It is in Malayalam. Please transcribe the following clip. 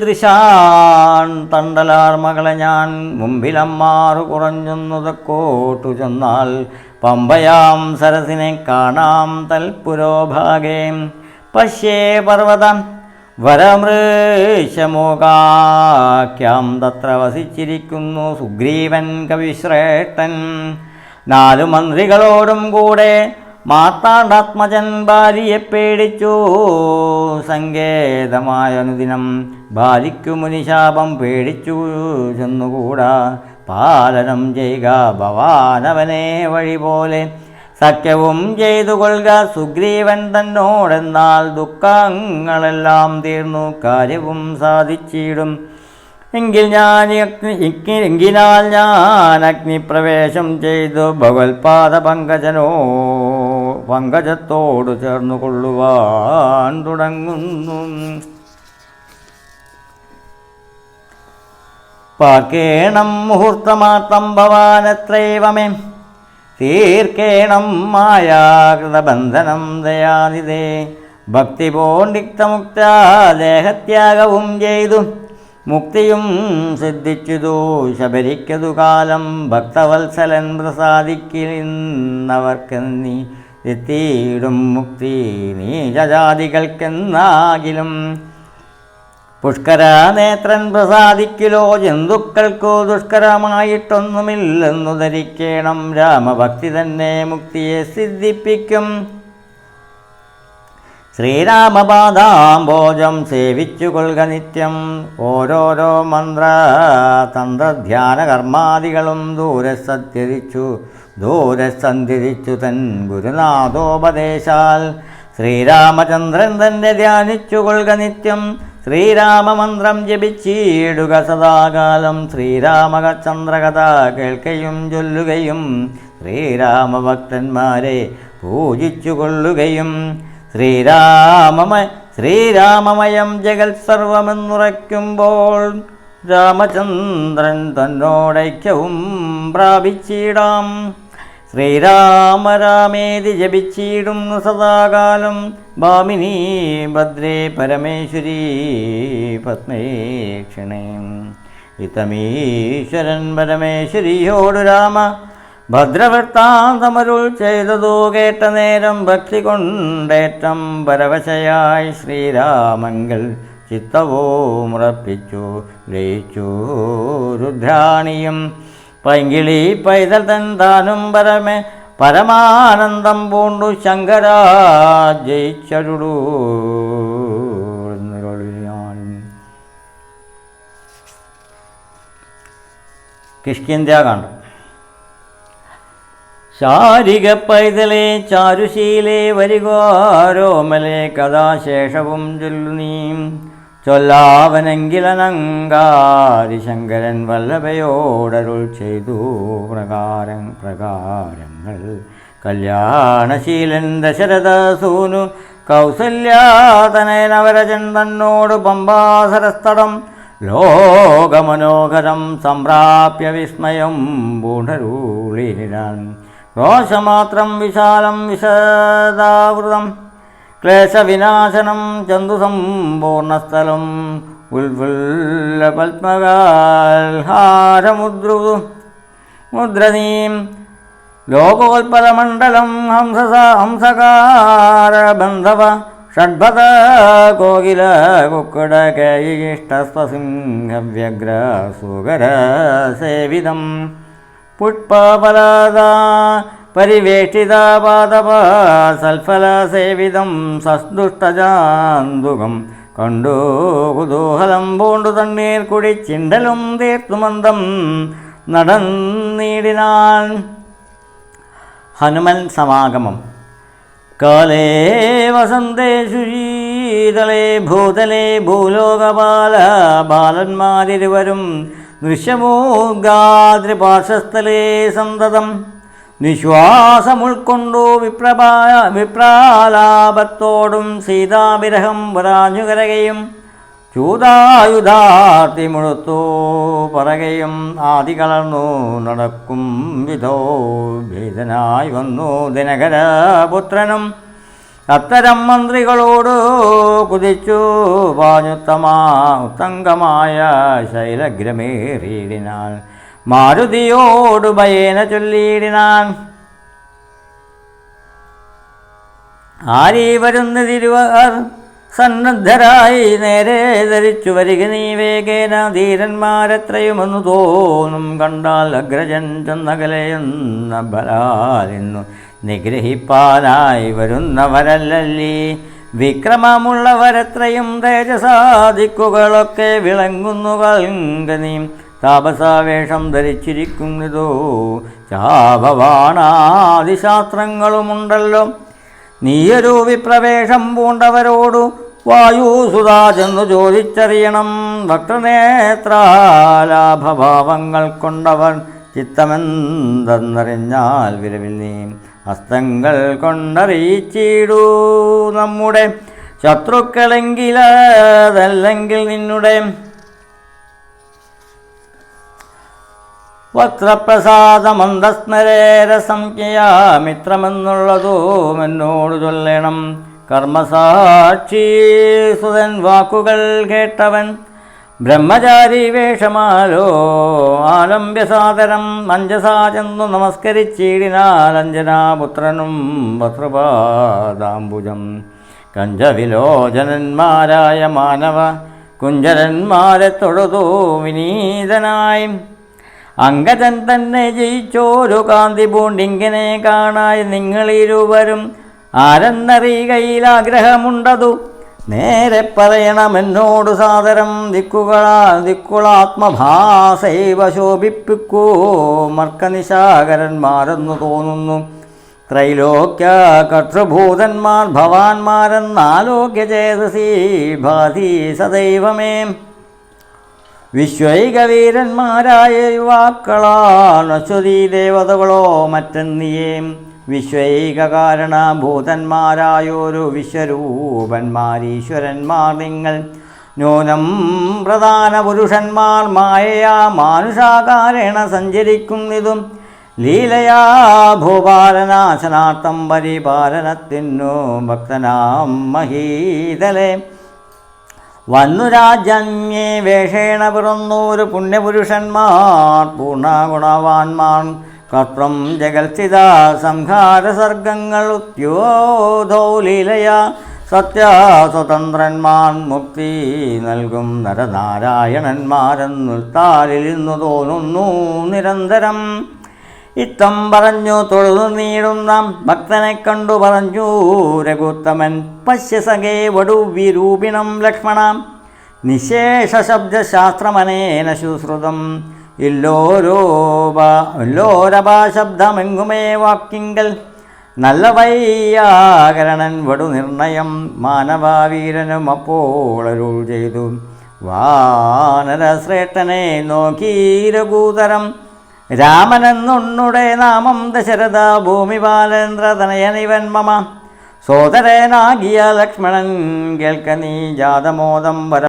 ദൃശാൻ തണ്ടലാർ മകളെ ഞാൻ മുമ്പിലമ്മാറു കുറഞ്ഞൊന്നുതക്കോട്ടു ചെന്നാൽ പമ്പയാം സരസിനെ കാണാം തൽപുരോഭാഗേ പശ്യേ പർവ്വതം വരമൃശമോകാഖ്യാം തത്ര വസിച്ചിരിക്കുന്നു സുഗ്രീവൻ കവിശ്രേഷ്ഠൻ. 4 മന്ത്രികളോടും കൂടെ മാർത്താണ്ഡാത്മജൻ ഭാര്യയെ പേടിച്ചു സങ്കേതമായ അനുദിനം ഭാര്യയ്ക്കു മുനിശാപം പേടിച്ചു ചെന്നുകൂടാ. പാലനം ചെയ്യുക ഭവാനവനെ വഴി പോലെ സഖ്യവും ചെയ്തു കൊള്ളുക സുഗ്രീവൻ തന്നോടെന്നാൽ ദുഃഖങ്ങളെല്ലാം തീർന്നു കാര്യവും സാധിച്ചിടും. എങ്കിനാൽ ഞാൻ അഗ്നിപ്രവേശം ചെയ്തു ഭഗവത്പാദ പങ്കജത്തോടു ചേർന്നു കൊള്ളുവാൻ തുടങ്ങുന്നു. പാർക്കേണം മുഹൂർത്തമാത്രം ഭവാനത്രൈവമേ തീർക്കേണം മായാകൃതബന്ധനം ദയാനിതേ. ഭക്തി പോണ്ടിക്തമുക്ത ദേഹത്യാഗവും ചെയ്തു മുക്തിയും സിദ്ധിച്ചതു ശബരിക്കതു കാലം ഭക്തവത്സലൻ പ്രസാദിക്കിന്നവർക്കെന്നീ എത്തിയിടും മുക്തി നീചജാതികൾക്കെന്നാകിലും. പുഷ്കര നേത്രൻ പ്രസാദിക്കിലോ ജന്തുക്കൾക്കു ദുഷ്കരമായിട്ടൊന്നുമില്ലെന്നു ധരിക്കണം. രാമഭക്തി തന്നെ മുക്തിയെ സിദ്ധിപ്പിക്കും. ശ്രീരാമപാദാംബോജം സേവിച്ചു കൊള്ളുക നിത്യം. ഓരോരോ മന്ത്രതന്ത്രധ്യാന കർമാദികളും ദൂരെ സന്ധ്യരിച്ചു തൻ ഗുരുനാഥോപദേശാൽ ശ്രീരാമചന്ദ്രൻ തന്നെ ധ്യാനിച്ചു കൊള്ളുക നിത്യം. ശ്രീരാമമന്ത്രം ജപിച്ചിടുക സദാകാലം. ശ്രീരാമചന്ദ്രകഥ കേൾക്കുകയും ചൊല്ലുകയും ശ്രീരാമഭക്തന്മാരെ പൂജിച്ചു കൊള്ളുകയും. ശ്രീരാമമയം ജഗത് സർവമെന്നുറയ്ക്കുമ്പോൾ രാമചന്ദ്രൻ തന്നോടൈക്യവും പ്രാപിച്ചിടാം. ശ്രീരാമരാമേതി ജപിച്ചിടുന്നു സദാകാലം. ഭാമിനി ഭദ്രേ പരമേശ്വരീ പത്മേക്ഷണേ. ഇതമീശ്വരൻ പരമേശ്വരിയോടു രാമ ഭദ്രവൃത്താന്തമരുൾ ചെയ്തതു കേട്ട നേരം ഭക്തി കൊണ്ടേറ്റം പരവശയായി ശ്രീരാമങ്കൽ ചിത്തവുമുറപ്പിച്ചു ലയിച്ചു രുദ്രാണിയും. പൈങ്കിളി പൈതൽ താനും പരമാനന്ദം പൂണ്ടു ശങ്കരാ ജയിച്ചരുടൂ. കിഷ്കിന്ധ്യാകാന്ഡം. ശാരിക പൈതലേ ചാരുശീലേ വരികാരോമലേ കഥാശേഷവും ചൊല്ലുനീ. ചൊല്ലാവനെങ്കിലനങ്കാരി ശങ്കരൻ വല്ലഭയോടരുൾ ചെയ്തു പ്രകാരങ്ങൾ. കല്യാണശീലൻ ദശരഥസൂനു കൗസല്യാതനയനവരജൻ തന്നോട് പമ്പാസരസ്ഥടം ലോകമനോഹരം സംപ്രാപ്യ വിസ്മയം പൂണ്ടരൂളിനാൻ. രോഷമാത്രം വിശാലം വിശദാവൃതം ക്ലേശവിനാശനം ചന്തുസമ്പൂർണസ്ഥലം ഉൽഫുല്ലപത്മകാൽഹാരമുദ്രനീം ലോകോൽപലമണ്ഡലം ഹംസകാരബന്ധവ ഷഡ്ഭത കോകില കുക്കുട കേയിഷ്ടസ്വസിംഹവ്യഗ്ര സുഗര സേവിതം പുഷ്പഫലദ പരിവേഷ്ടിതാപാദപ സൽഫല സേവിതം സസ്തുഷ്ടജാന്തുകം കണ്ടു കുതൂഹലം പൂണ്ടു തണ്ണീർ കുടിച്ചിണ്ടലും തീർത്തുമന്ദം നടന്നീടിനാൻ. ഹനുമൻ സമാഗമം. കാലേ വസന്തേ ശുചീതലേ ഭൂതലേ ബാലന്മാരിരുവരും ദൃശ്യമൂർഗാദ്രിപാർശ്വസ്ഥലേ സന്തതം നിശ്വാസമുൾക്കൊണ്ടു വിപ്രാലാപത്തോടും സീതാവിരഹം വരാഞ്ഞുകരകയും ചൂതായുധാർത്തി മുഴുത്തു പറകയും ആദി കളർന്നു നടക്കും വിധോ ഭേദനായി വന്നു ദിനകരപുത്രനും അത്തരം മന്ത്രികളോട് കുതിച്ചു ഉത്തങ്കമായ ശൈലഗ്രമേറിയിടിനാൻ. മാരുതിയോട് ഭയേന ചൊല്ലിയിടിനാൻ, ആരീ വരുന്നതിരുവർ സന്നദ്ധരായി നേരെ ധരിച്ചു വരിക നീ വേഗേന. ധീരന്മാരെത്രയുമെന്നു തോന്നും കണ്ടാൽ അഗ്രജൻ ചെന്നകലയെന്ന ബലാലിന്നു നിഗ്രഹിപ്പാനായി വരുന്നവരല്ലല്ലീ. വിക്രമമുള്ളവരെത്രയും തേജസാദിക്കുകളൊക്കെ വിളങ്ങുന്നു കൽങ്കനീ. താപസാവേഷം ധരിച്ചിരിക്കുന്നതോ ചാപവാണാദിശാസ്ത്രങ്ങളുമുണ്ടല്ലോ. നീയൊരു വിപ്രവേഷം പൂണ്ടവരോടു വായുസുതാ ചെന്നു ചോദിച്ചറിയണം. ഭക്തനേത്രാലാഭഭാവങ്ങൾ കൊണ്ടവർ ചിത്തമെന്തെന്നറിഞ്ഞാൽ വിരവിൽ നീ ഹസ്തങ്ങൾ കൊണ്ടറിയിച്ചിടൂ. നമ്മുടെ ശത്രുക്കളെങ്കിലതല്ലെങ്കിൽ നിന്നുടെ വക്രപ്രസാദമന്ദസ്മരേരസംഖ്യയാ മിത്രമെന്നുള്ളതും എന്നോട് ചൊല്ലണം. കർമ്മസാക്ഷി സുതൻ വാക്കുകൾ കേട്ടവൻ ബ്രഹ്മചാരി വേഷമാലോ ആലംബ്യസാദരം മഞ്ജസാ ചെന്നു നമസ്കരിച്ചിടിനാൽ. അഞ്ജനാപുത്രനും വസ്ത്രപാദാംബുജം കഞ്ചവിലോചനന്മാരായ മാനവ കുഞ്ചരന്മാരെ തൊഴുതു വിനീതനായി. അങ്കജൻ തന്നെ ജയിച്ചോരു കാന്തി പൂണ്ടിങ്ങനെ കാണായി നിങ്ങളിരുവരും ആരെന്നറിയുകയിൽ ആഗ്രഹമുണ്ടതു നേരെ പറയണമെന്നോടു സാദരം. ദിക്കുളാത്മഭാസൈവ ശോഭിപ്പിക്കൂ മർക്കനിശാകരന്മാരെന്നു തോന്നുന്നു. ത്രൈലോക്യ കർത്തൃഭൂതന്മാർ ഭവാന്മാരെന്നാലോക്യ ചേതസി ഭാതി സദൈവമേ. വിശ്വൈകവീരന്മാരായ യുവാക്കളാൽ അശ്വതീ ദേവതകളോ മറ്റെന്നിയേ. വിശ്വൈക കാരണഭൂതന്മാരായൊരു വിശ്വരൂപന്മാരീശ്വരന്മാർ നിങ്ങൾ. ന്യൂനം പ്രധാന പുരുഷന്മാർ മായയാ മാനുഷാകാരേണ സഞ്ചരിക്കുന്നിതും. ലീലയാ ഭൂപാലനാശനാർത്ഥം പരിപാലനത്തിനു ഭക്തനാം മഹീതലേ. വന്നു രാജന്യേ വേഷേണ പിറന്നൂരു പുണ്യപുരുഷന്മാർ പൂർണ്ണഗുണവാന്മാർ. കർത്തം ജഗൽസ്ഥിത സംഹാരസർഗങ്ങൾ ഉദ്യോധോ ലീലയാ സത്യസ്വതന്ത്രന്മാർ. മുക്തി നൽകും നരനാരായണന്മാരെന്നുത്താലിലിന്നു തോന്നുന്നു നിരന്തരം. ഇത്തം പറഞ്ഞു തൊഴുതു നീടുന്ന ഭക്തനെ കണ്ടു പറഞ്ഞു രഘുത്തമൻ. പശ്യസഖേ വടുവിരൂപിണം ലക്ഷ്മണ നിശേഷ ശബ്ദശാസ്ത്രമനേന ശുശ്രുതം. ഇല്ലോരപാശബ്ദമെങ്ങുമേ വാക്കിങ്കൽ നല്ല വൈയാകരണൻ വടു നിർണയം. മാനവവീരനും അപ്പോൾ അരുൾ ചെയ്തു വാനരശ്രേഷ്ഠനെ നോക്കി രഘൂതരം. രാമനെന്നുണ്ണുടെ നാമം ദശരഥ ഭൂമിപാലേന്ദ്രതനയനിവൻ മമ. സോദരനാകിയ ലക്ഷ്മണൻ കേൾക്ക നീ ജാതമോദം വര